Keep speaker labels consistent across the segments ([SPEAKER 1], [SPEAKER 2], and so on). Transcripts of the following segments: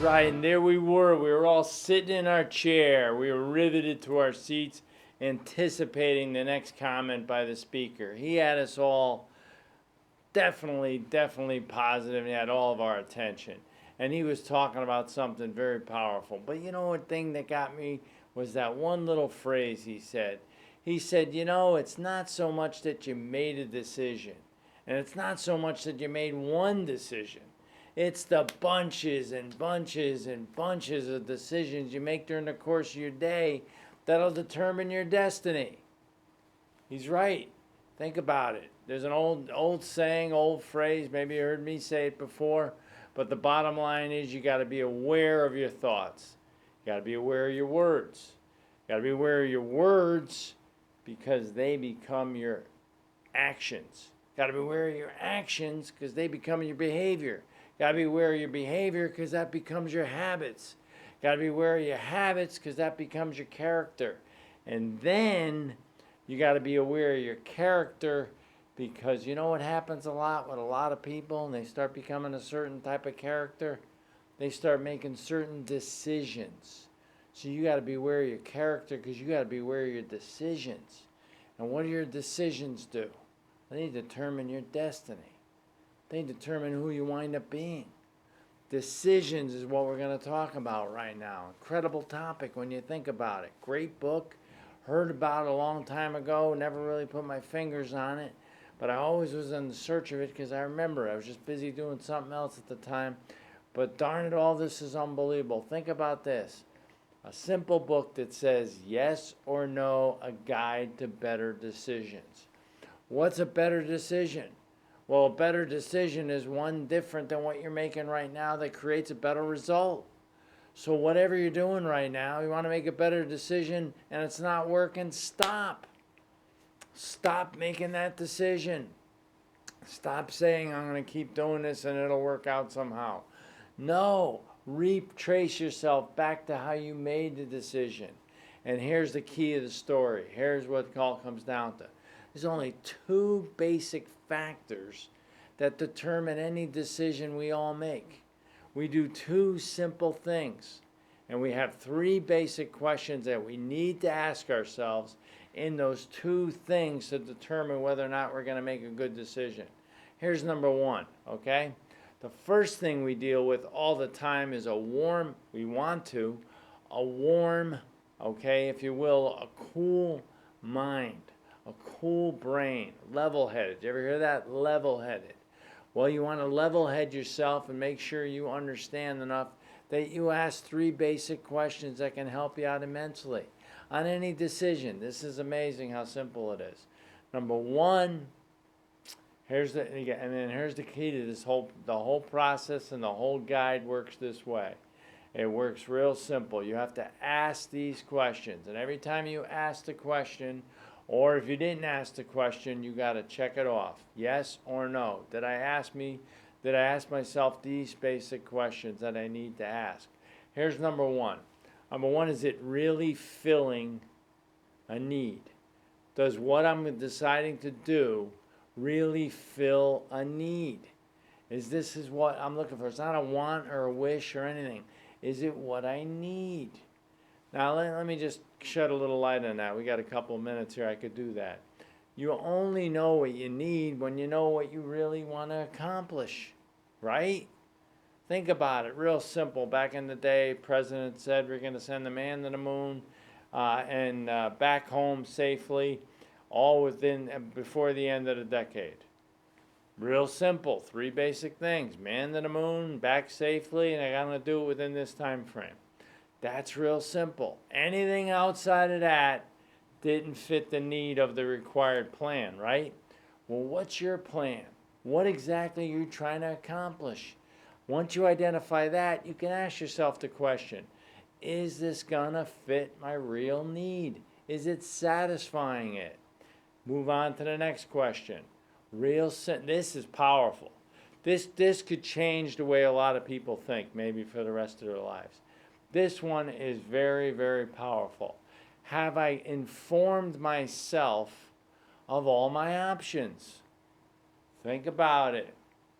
[SPEAKER 1] Right, and there we were. We were all sitting in our chair. We were riveted to our seats, anticipating the next comment by the speaker. He had us all definitely positive. He had all of our attention. And he was talking about something very powerful. But you know what thing that got me was that one little phrase he said. He said, you know, it's not so much that you made a decision, and it's not so much that you made one decision. It's the bunches and bunches and bunches of decisions you make during the course of your day that'll determine your destiny. He's right. Think about it. There's an old saying, old phrase, maybe you heard me say it before, but the bottom line is you got to be aware of your thoughts. You got to be aware of your words. You got to be aware of your words because they become your actions. Got to be aware of your actions because they become your behavior. Got to be aware of your behavior because that becomes your habits. Got to be aware of your habits because that becomes your character. And then you got to be aware of your character because you know what happens a lot with a lot of people and they start becoming a certain type of character? They start making certain decisions. So you got to be aware of your character because you got to be aware of your decisions. And what do your decisions do? They determine your destiny. They determine who you wind up being. Decisions is what we're going to talk about right now. Incredible topic when you think about it. Great book. Heard about it a long time ago. Never really put my fingers on it. But I always was in the search of it because I remember I was just busy doing something else at the time. But darn it all, this is unbelievable. Think about this. A simple book that says yes or no, a guide to better decisions. What's a better decision? Well, a better decision is one different than what you're making right now that creates a better result. So whatever you're doing right now, you want to make a better decision and it's not working, stop. Stop making that decision. Stop saying, I'm going to keep doing this and it'll work out somehow. No, retrace yourself back to how you made the decision. And here's the key of the story. Here's what it all comes down to. There's only two basic factors that determine any decision we all make. We do two simple things, and we have three basic questions that we need to ask ourselves in those two things to determine whether or not we're going to make a good decision. Here's number one, okay? The first thing we deal with all the time is a warm, okay, if you will, a cool mind. A cool brain, level-headed. You ever hear that? Level-headed. Well, you want to level-head yourself and make sure you understand enough that you ask three basic questions that can help you out immensely on any decision. This is amazing how simple it is. Number one, here's the key to the whole process, and the whole guide works this way. It works real simple. You have to ask these questions, and every time you ask the question, or if you didn't ask the question, you got to check it off. Yes or no. Did I ask myself these basic questions that I need to ask? Here's number one. Number one, is it really filling a need? Does what I'm deciding to do really fill a need? This is what I'm looking for. It's not a want or a wish or anything. Is it what I need? Now, let me just shed a little light on that. We got a couple of minutes here. I could do that. You only know what you need when you know what you really want to accomplish, right? Think about it. Real simple. Back in the day, President said we're going to send the man to the moon and back home safely, all before the end of the decade. Real simple. Three basic things. Man to the moon, back safely, and I'm going to do it within this time frame. That's real simple. Anything outside of that didn't fit the need of the required plan, right? Well, what's your plan? What exactly are you trying to accomplish? Once you identify that, you can ask yourself the question, is this going to fit my real need? Is it satisfying it? Move on to the next question. This is powerful. This could change the way a lot of people think, maybe for the rest of their lives. This one is very, very powerful. Have I informed myself of all my options? Think about it.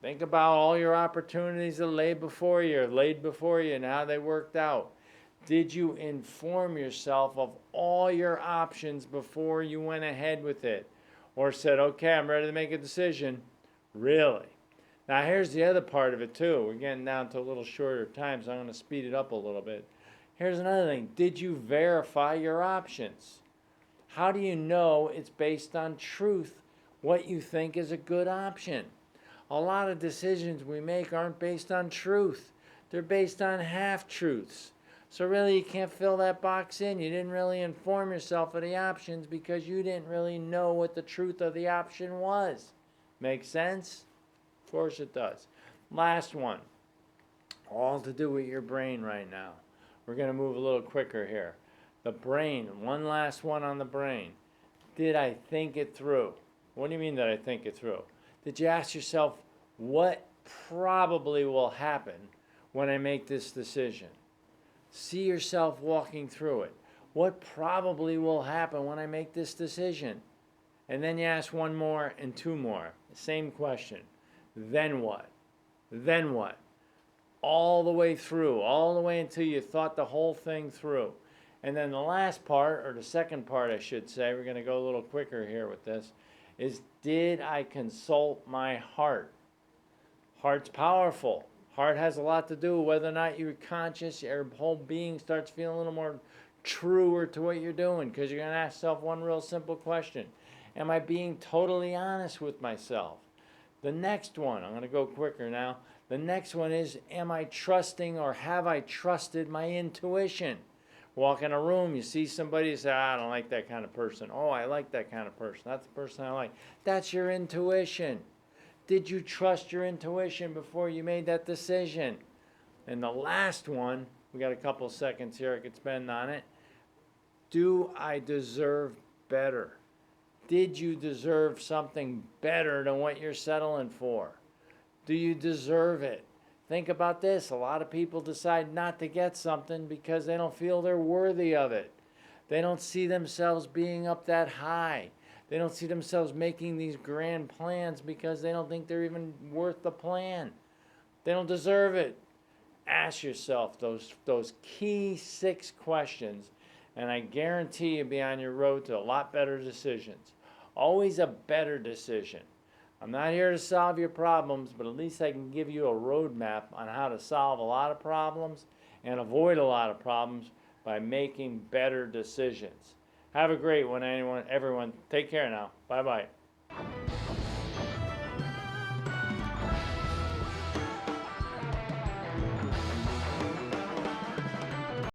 [SPEAKER 1] Think about all your opportunities that lay before you, or laid before you, and how they worked out. Did you inform yourself of all your options before you went ahead with it? Or said, okay, I'm ready to make a decision? Really? Now, here's the other part of it, too. We're getting down to a little shorter time, so I'm going to speed it up a little bit. Here's another thing. Did you verify your options? How do you know it's based on truth what you think is a good option? A lot of decisions we make aren't based on truth. They're based on half-truths. So really you can't fill that box in. You didn't really inform yourself of the options because you didn't really know what the truth of the option was. Make sense? Of course it does. Last one. All to do with your brain right now. We're going to move a little quicker here. The brain. One last one on the brain. Did I think it through? What do you mean that I think it through? Did you ask yourself, what probably will happen when I make this decision? See yourself walking through it. What probably will happen when I make this decision? And then you ask one more and two more. Same question. Then what? Then what? All the way through, all the way until you thought the whole thing through. And then the last part, or the second part I should say, we're going to go a little quicker here with this, is did I consult my heart? Heart's powerful. Heart has a lot to do with whether or not you're conscious, your whole being starts feeling a little more truer to what you're doing, because you're going to ask yourself one real simple question. Am I being totally honest with myself? The next one, I'm going to go quicker now. The next one is, am I trusting or have I trusted my intuition? Walk in a room, you see somebody, you say, I don't like that kind of person. Oh, I like that kind of person. That's the person I like. That's your intuition. Did you trust your intuition before you made that decision? And the last one, we got a couple seconds here I could spend on it. Do I deserve better? Did you deserve something better than what you're settling for? Do you deserve it? Think about this. A lot of people decide not to get something because they don't feel they're worthy of it. They don't see themselves being up that high. They don't see themselves making these grand plans because they don't think they're even worth the plan. They don't deserve it. Ask yourself those key 6 questions, and I guarantee you'll be on your road to a lot better decisions. Always a better decision. I'm not here to solve your problems, but at least I can give you a roadmap on how to solve a lot of problems and avoid a lot of problems by making better decisions. Have a great one, everyone. Take care now. Bye-bye.